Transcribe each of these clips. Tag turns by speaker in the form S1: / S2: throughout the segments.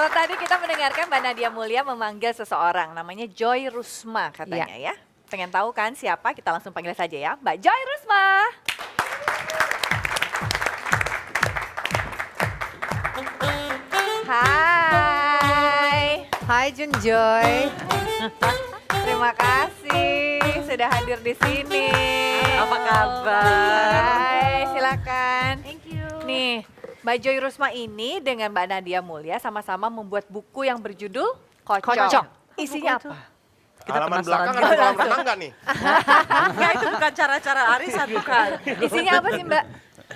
S1: Kalau tadi kita mendengarkan Mbak Nadia Mulya memanggil seseorang, namanya Joy Rusma katanya ya. Pengen tahu kan siapa? Kita langsung panggil saja ya, Mbak Joy Rusma. Hai.
S2: Hai Jun Joy.
S1: Terima kasih sudah hadir di sini.
S3: Apa kabar?
S1: Hai, silakan.
S3: Thank you.
S1: Nih, Mbak Joy Rusma ini dengan Mbak Nadia Mulya sama-sama membuat buku yang berjudul Kocok.
S2: Kocok.
S1: Isinya apa?
S3: Kita
S4: Halaman
S3: penasaran
S4: belakang ada kolam renang nggak nih?
S3: Enggak, itu bukan cara-cara arisan, bukan.
S1: Isinya apa sih Mbak?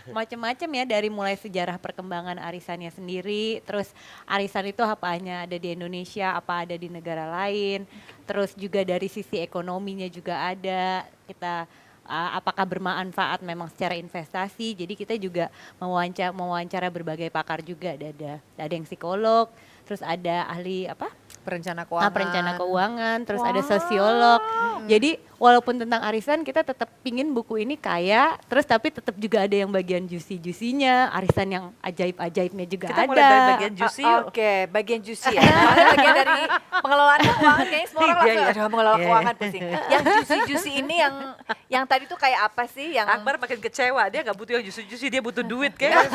S5: Macam-macam ya, dari mulai sejarah perkembangan arisannya sendiri, terus arisan itu apa hanya ada di Indonesia, apa ada di negara lain, terus juga dari sisi ekonominya juga ada, kita apakah bermanfaat memang secara investasi, jadi kita juga mewawancara berbagai pakar juga, ada yang psikolog, terus ada ahli
S2: Perencana keuangan.
S5: perencana keuangan, terus ada sosiolog. Jadi walaupun tentang arisan kita tetap pingin buku ini kaya, terus tapi tetap juga ada yang bagian juicy-juicynya, arisan yang ajaib-ajaibnya juga
S3: Kita
S5: ada.
S3: mulai dari bagian juicy yuk.
S1: Oke, bagian juicy ya. Soalnya bagian dari pengelolaan keuangan kayaknya semua orang langsung
S3: Iya.
S1: aduh mengelola
S3: Iya.
S1: keuangan pusing. Yang juicy-juicy ini yang tadi tuh kayak apa sih? Yang
S3: Akbar makin kecewa, dia nggak butuh yang juicy-juicy, dia butuh duit kayak.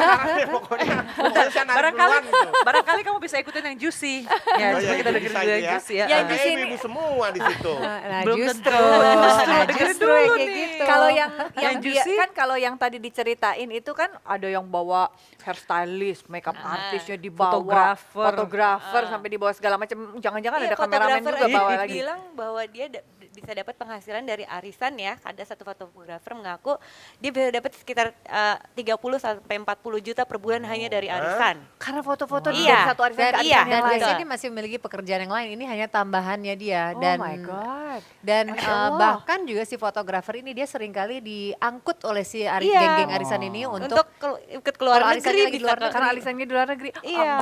S4: Pokoknya saya narik
S3: Barangkali,
S4: duluan gitu.
S3: barangkali kamu bisa ikutin yang juicy. Ya,
S4: Oh,
S3: coba
S4: ya,
S3: kita
S4: itu
S3: dengerin
S4: bisa
S3: dulu
S4: itu
S3: yang
S4: ya.
S3: juicy ya.
S1: Yang
S4: Kayaknya
S1: juicy ini-
S4: ibu-ibu semua di situ.
S2: Nah
S3: Belum
S2: justru,
S3: tentu.
S2: nah
S3: Dengerin
S2: justru
S3: dulu
S2: yang kayak
S3: nih.
S2: gitu.
S1: kalau yang
S3: Yang
S1: dia
S3: juicy?
S1: kan kalau yang tadi diceritain itu kan ada yang bawa hairstylist, makeup artisnya dibawa, fotografer sampai dibawa segala macam. Jangan-jangan ada kameramen juga bawa lagi.
S5: bilang bahwa dia bisa dapat penghasilan dari arisan ya. Ada satu fotografer mengaku dia bisa dapat sekitar 30 sampai 40 juta per bulan hanya dari arisan.
S1: Karena foto-foto
S5: Wow.
S1: dia
S5: Iya.
S1: dari satu arisan
S5: Dan
S1: ke
S5: iya,
S1: arisan
S2: Dan
S1: yang lain.
S2: biasanya dia masih memiliki pekerjaan yang lain. Ini hanya tambahannya dia.
S1: Oh
S2: Dan
S1: my God.
S2: dan
S1: Masya Allah.
S2: bahkan juga si fotografer ini dia seringkali diangkut oleh si
S5: Iya.
S2: geng-geng arisan ini
S5: Untuk ikut keluar
S2: kalau
S5: negeri
S2: arisannya lagi di
S5: bisa
S2: luar
S5: ke-
S2: negeri.
S1: Karena arisannya di luar negeri.
S5: Iya.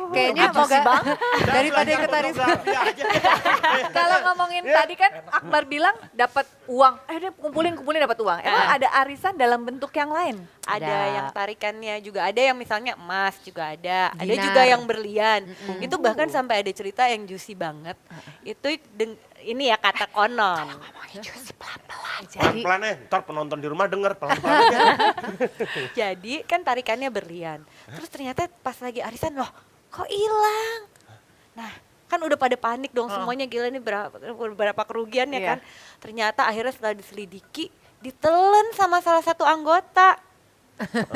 S2: kayaknya
S1: Makasih
S2: moga
S1: banget.
S2: daripada
S4: Belajar
S2: ikut arisan.
S4: fotografi aja.
S1: Kalau ngomongin tadi kan Akbar bilang dapat uang, dia kumpulin dapat uang. Emang ada arisan dalam bentuk yang lain?
S5: Ada
S2: Ada.
S5: yang tarikannya juga ada, yang misalnya emas juga ada
S2: Dinar.
S5: juga yang berlian. Itu bahkan sampai ada cerita yang juicy banget. Itu ini ya kata konon.
S2: Jadi
S4: Pelan-pelan ntar penonton di rumah denger pelan-pelan aja.
S5: Jadi kan tarikannya berlian. Terus ternyata pas lagi arisan loh kok hilang. Nah kan udah pada panik dong semuanya, gila nih berapa kerugiannya
S1: Iya.
S5: kan. Ternyata akhirnya setelah diselidiki ditelan sama salah satu anggota.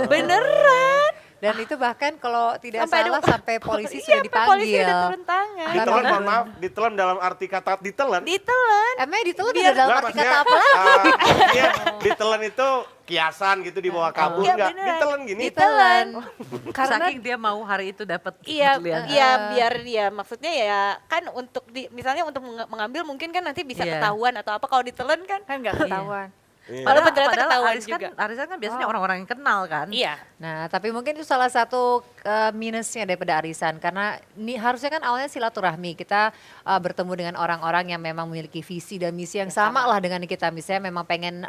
S5: Beneran.
S2: dan itu bahkan kalau tidak
S5: Sampai ada-
S2: salah sampai polisi
S5: Iya,
S2: sudah
S5: sampai polisi
S2: dipanggil.
S5: udah turun tangan.
S4: Ditelan, mohon maaf, ditelan dalam arti kata ditelan.
S5: Ditelan.
S2: Emangnya ditelan
S5: Biar-
S2: ada dalam
S4: Enggak,
S2: arti
S4: maksudnya,
S2: kata apa lagi?
S4: Iya, ditelan itu kiasan gitu dibawa kabur
S5: Iya,
S4: enggak?
S5: beneran.
S4: Ditelan gini.
S2: Ditelan.
S1: Karena
S3: Saking dia mau hari itu dapat
S5: Iya,
S3: berlian.
S5: iya biar dia maksudnya ya kan untuk misalnya untuk mengambil mungkin kan nanti bisa
S3: Iya.
S5: ketahuan atau apa, kalau ditelan kan.
S1: kan nggak ketahuan.
S4: Iya.
S5: Walaupun ternyata ketahuan
S3: arisan
S5: juga.
S3: arisan kan biasanya orang-orang yang kenal kan.
S5: Iya.
S2: Nah, tapi mungkin itu salah satu minusnya daripada arisan karena harusnya kan awalnya silaturahmi. Kita bertemu dengan orang-orang yang memang memiliki visi dan misi yang sama lah dengan kita. Misalnya memang pengen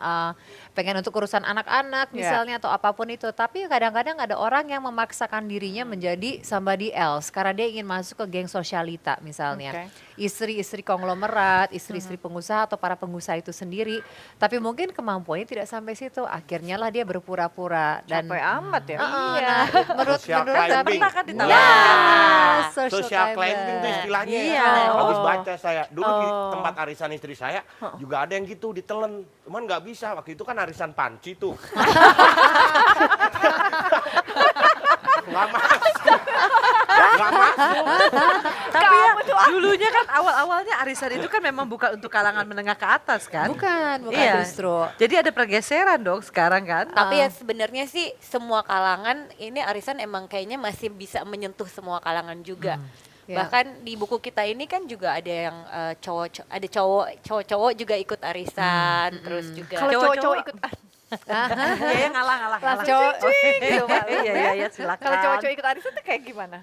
S2: untuk urusan anak-anak misalnya atau apapun itu. Tapi kadang-kadang ada orang yang memaksakan dirinya menjadi somebody else karena dia ingin masuk ke geng sosialita misalnya.
S1: Oke.
S2: Istri-istri konglomerat, istri-istri pengusaha atau para pengusaha itu sendiri. Tapi mungkin kemampuannya tidak sampai situ. Akhirnya lah dia berpura-pura dan
S1: Capek amat ya.
S2: Nah, menurut
S4: Social
S2: menurut
S4: climbing.
S2: kami,
S3: Pernah kan
S2: ya,
S3: ditawarkan.
S4: Social climbing itu istilahnya.
S3: Iya.
S4: Habis
S3: Oh.
S4: baca saya. Dulu di tempat arisan istri saya juga ada yang gitu ditelan. Cuman nggak bisa. Waktu itu kan arisan panci tuh. Nggak masuk. Nggak masuk.
S3: Tapi ya dulunya kan awal-awalnya arisan itu kan memang bukan untuk kalangan menengah ke atas kan.
S2: bukan
S3: Iya.
S2: justru.
S3: Jadi ada pergeseran dong sekarang kan.
S5: Tapi ya sebenarnya sih semua kalangan ini arisan emang kayaknya masih bisa menyentuh semua kalangan juga.
S2: Ya.
S5: Bahkan di buku kita ini kan juga ada yang cowok juga ikut arisan, terus juga
S1: Kalau cowok-cowok ikut
S3: Iya, ngalah.
S2: Cowok,
S1: gitu Mbak.
S3: Iya, silakan.
S1: Kalau cowok-cowok ikut arisan tuh kayak gimana?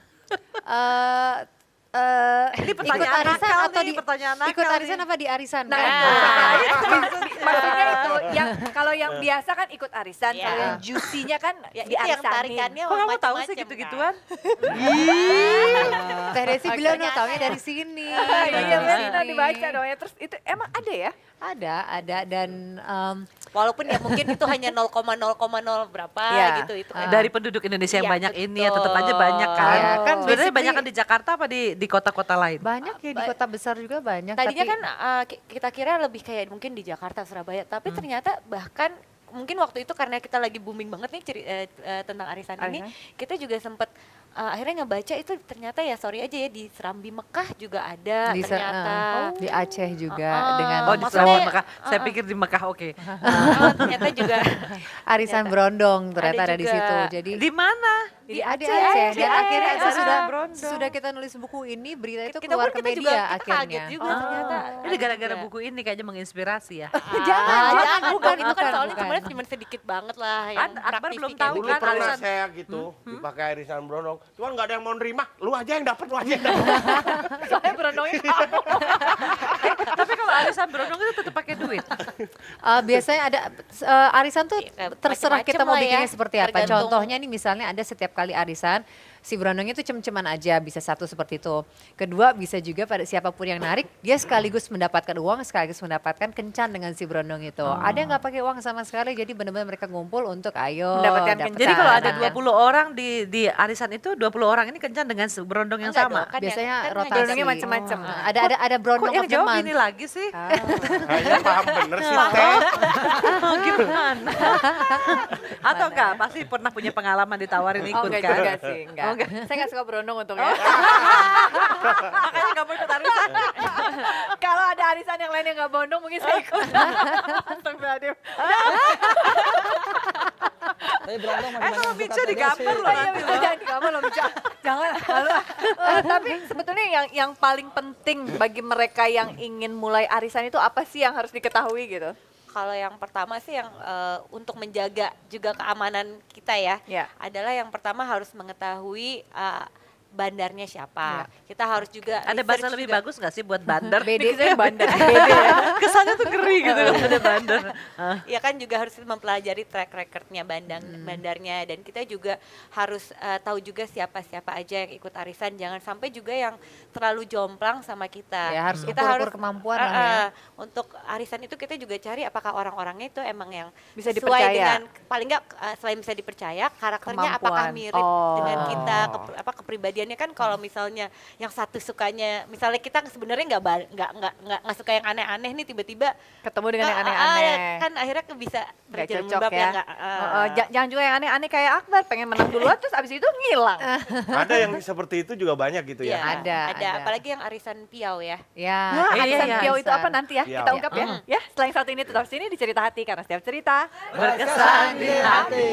S3: Ini
S2: ikut
S3: pertanyaan
S2: arisan
S3: nakal
S2: atau
S3: nih, pertanyaan
S2: ikut
S3: nakal
S2: arisan
S3: nih.
S2: apa di arisan?
S1: Nah,
S2: kan?
S1: maksudnya itu yang kalau yang biasa kan ikut arisan,
S5: Iya.
S1: kalau yang juicy-nya kan
S5: Ya, itu yang
S1: diarisanin.
S5: tarikannya
S3: Kok kamu tahu
S5: macam-macam,
S3: sih
S5: kan?
S3: gitu-gituan?
S2: Teh Desi bilang no, taunya dari sini.
S1: Iya,
S2: Dari
S1: benar
S2: sini.
S1: dibaca dong ya. Terus itu emang ada ya?
S2: Ada dan
S5: Walaupun ya mungkin itu hanya 0,0,0 berapa
S1: Iya.
S5: gitu itu
S2: Ah.
S5: kan.
S3: Dari penduduk Indonesia yang
S5: Iya,
S3: banyak ini ya tetap aja
S5: betul.
S3: banyak kan.
S2: Iya, kan
S3: Sebenarnya
S2: basically-
S3: banyak kan di Jakarta apa di kota-kota lain?
S2: banyak ya di kota besar juga banyak.
S5: Tadinya
S2: tapi,
S5: kan kita kira lebih kayak mungkin di Jakarta, Surabaya, tapi ternyata bahkan mungkin waktu itu karena kita lagi booming banget nih tentang arisan ini, kita juga sempat akhirnya ngebaca itu ternyata ya sorry aja ya di Serambi Mekah juga ada
S2: di,
S5: ternyata.
S2: di Aceh juga dengan
S3: Oh di
S5: maksudnya-
S3: Serambi Mekah. Saya pikir di Mekah oke.
S5: Ternyata juga
S2: arisan berondong ternyata ada di
S5: juga.
S2: situ. Jadi
S3: Di mana?
S2: di
S1: Aceh.
S2: Aceh. Dan akhirnya itu
S3: Berondong.
S2: sudah kita nulis buku ini, berita itu
S5: kita
S2: keluar
S5: pun
S2: ke
S5: kita juga
S2: media
S5: kita kaget
S2: akhirnya.
S5: juga ternyata.
S3: Ini
S5: ada
S3: gara-gara
S5: juga.
S3: buku ini kayaknya menginspirasi ya.
S5: Jangan,
S2: bukan,
S5: itu kan
S2: bukan,
S5: soalnya
S2: bukan.
S5: sebenarnya cuma sedikit banget lah yang
S3: Akbar belum
S5: praktis
S3: tahu
S4: Dulu
S5: kayak
S3: kan
S4: pernah
S3: arisan.
S4: saya gitu, dipakai arisan berondong. Cuman nggak ada yang mau nerima, lu aja yang dapat, lu aja yang dapat.
S1: Soalnya berondongnya kamu.
S3: Tapi kalau arisan berondong itu tetap pakai duit.
S2: Biasanya ada arisan tuh
S5: Iya,
S2: terserah kita mau
S5: macem-macem lah ya,
S2: bikinnya seperti apa.
S5: tergantung.
S2: Contohnya nih misalnya ada setiap kali arisan si berondongnya itu cem-ceman aja, bisa satu seperti itu. Kedua bisa juga pada siapapun yang narik dia sekaligus mendapatkan uang, sekaligus mendapatkan kencan dengan si berondong itu. Ada yang nggak pakai uang sama sekali, jadi benar-benar mereka ngumpul untuk ayo
S1: Mendapatkan
S2: dapat
S1: kencan.
S3: Jadi kalau ada
S2: kencan.
S3: 20 orang di arisan itu 20 orang ini kencan dengan berondong yang
S5: Enggak
S3: sama.
S5: dong, kan
S2: Biasanya
S5: yang- kan
S2: rotasi.
S1: Berondongnya macam-macam.
S2: Ada
S3: Kok
S2: berondong
S3: yang
S2: of the
S3: jawab
S2: month.
S3: ini lagi sih?
S4: Kayaknya paham bener sih Teh.
S3: Oh, gimana? Atau enggak? Pasti pernah punya pengalaman ditawarin
S1: Oh,
S3: ikut
S1: enggak
S3: kan?
S1: juga sih, enggak.
S3: Oh, enggak.
S1: Saya enggak suka berondong untungnya.
S3: Makanya nggak mau ikut arisan.
S1: Kalau ada arisan yang lain yang enggak berondong mungkin saya ikut. Astagfirullahaladzim.
S6: Tapi berondong makin
S3: Kalau
S6: banyak
S3: Mica
S6: suka
S3: digambar
S6: Desi.
S3: loh
S1: Iya,
S3: nanti
S1: Mica, jangan digambar loh, Mica. Jangan. Lalu, tapi sebetulnya yang paling penting bagi mereka yang ingin mulai arisan itu apa sih yang harus diketahui gitu?
S5: Kalau yang pertama sih yang untuk menjaga juga keamanan kita ya,
S1: Ya.
S5: adalah yang pertama harus mengetahui bandarnya siapa. Kita harus juga
S3: Ada bahasa
S5: research
S3: lebih
S5: juga.
S3: bagus nggak sih buat bandar?
S1: BD saya bandar. BD ya.
S3: Kesannya tuh ngeri gitu kan ada bandar.
S5: Ya kan juga harus mempelajari track recordnya bandarnya, dan kita juga harus tahu juga siapa-siapa aja yang ikut arisan. Jangan sampai juga yang terlalu jomplang sama kita.
S2: Ya, harus
S5: kita
S2: ukur-ukur kemampuan lah ya.
S5: Untuk arisan itu kita juga cari apakah orang-orangnya itu emang yang
S1: Bisa
S5: sesuai
S1: dipercaya.
S5: dengan paling nggak selain bisa dipercaya, karakternya apakah
S1: Kemampuan.
S5: mirip
S1: Oh.
S5: dengan kita, kepribadiannya kan. Kalau misalnya yang satu sukanya, misalnya kita sebenarnya nggak suka yang aneh-aneh nih, tiba-tiba
S1: Ketemu dengan yang aneh-aneh.
S5: kan akhirnya bisa
S1: Nggak
S5: terjerembab
S1: cocok
S5: ya
S1: ya.
S5: nggak,
S1: Jangan juga yang aneh-aneh kayak Akbar, pengen menang duluan terus abis itu ngilang.
S4: Ada yang seperti itu juga banyak gitu
S5: Iya,
S4: ya.
S2: Ada.
S5: apalagi yang arisan piau ya.
S2: Ya,
S1: Arisan
S3: iya,
S1: Piau itu apa nanti ya?
S4: Piau.
S1: Kita ungkap ya. Ya, setelah yang satu ini tetap sini di Cerita Hati karena setiap cerita
S3: Berkesan di
S6: hati.